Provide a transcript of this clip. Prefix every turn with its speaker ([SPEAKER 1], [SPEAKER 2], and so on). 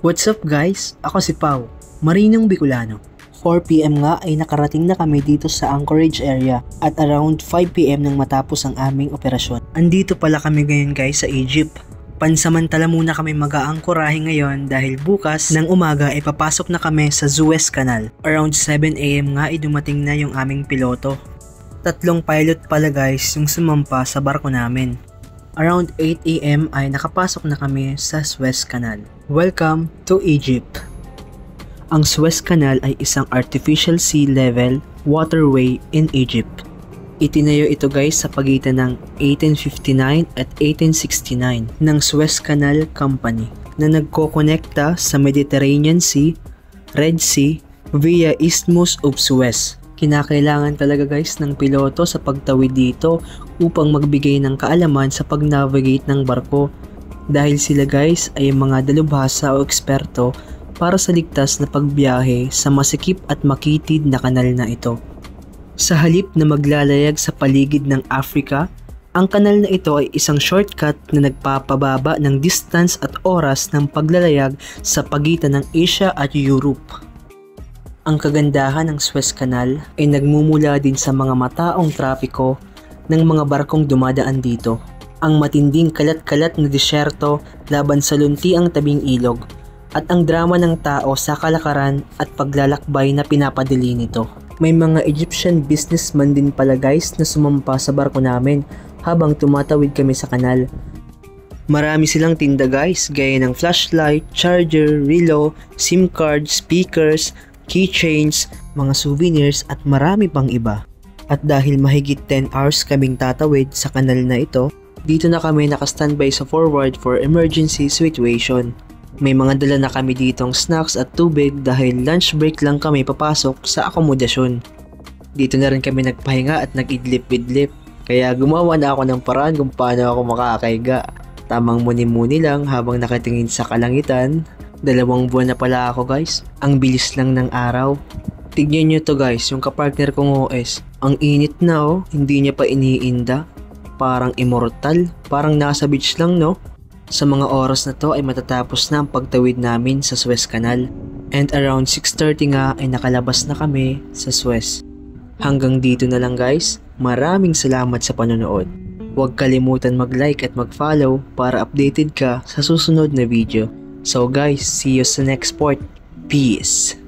[SPEAKER 1] What's up guys? Ako si Pau, Marinong Bicolano. 4pm nga ay nakarating na kami dito sa Anchorage area at around 5pm nang matapos ang aming operasyon. Andito pala kami ngayon guys sa Egypt. Pansamantala muna kami mag-aangkorahe ngayon dahil bukas ng umaga ay papasok na kami sa Suez Canal. Around 7am nga ay dumating na yung aming piloto. 3 pilot pala guys yung sumampa sa barko namin. Around 8am ay nakapasok na kami sa Suez Canal. Welcome to Egypt! Ang Suez Canal ay isang artificial sea level waterway in Egypt. Itinayo ito guys sa pagitan ng 1859 at 1869 ng Suez Canal Company na nagkokonekta sa Mediterranean Sea, Red Sea via Isthmus of Suez. Kinakailangan talaga guys ng piloto sa pagtawid dito upang magbigay ng kaalaman sa pag-navigate ng barko dahil sila guys ay mga dalubhasa o eksperto para sa ligtas na pagbiyahe sa masikip at makitid na kanal na ito. Sa halip na maglalayag sa paligid ng Africa, ang kanal na ito ay isang shortcut na nagpapababa ng distance at oras ng paglalayag sa pagitan ng Asia at Europe. Ang kagandahan ng Suez Canal ay nagmumula din sa mga mataong trapiko ng mga barkong dumadaan dito. Ang matinding kalat-kalat na disyerto laban sa luntiang tabing ilog at ang drama ng tao sa kalakaran at paglalakbay na pinapadali nito. May mga Egyptian businessman din pala guys na sumampa sa barko namin habang tumatawid kami sa kanal. Marami silang tinda guys gaya ng flashlight, charger, relo, SIM card, speakers, keychains, mga souvenirs at marami pang iba. At dahil mahigit 10 hours kaming tatawid sa kanal na ito, dito na kami nakastandby sa forward for emergency situation. May mga dala na kami ditong snacks at tubig dahil lunch break lang kami papasok sa akomodasyon. Dito na rin kami nagpahinga at nag-idlip-idlip, kaya gumawa na ako ng paraan kung paano ako makakaiga. Tamang muni-muni lang habang nakatingin sa kalangitan. 2 buwan na pala ako guys, ang bilis lang ng araw. Tignan nyo to guys, yung kapartner kong OS. Ang init na oh, hindi niya pa iniinda. Parang immortal, parang nasa beach lang no? Sa mga oras na to ay matatapos na ang pagtawid namin sa Suez Canal. And around 6:30 nga ay nakalabas na kami sa Suez. Hanggang dito na lang guys, maraming salamat sa panonood. Huwag kalimutan mag-like at mag-follow para updated ka sa susunod na video. So guys, see you sa next part. Peace!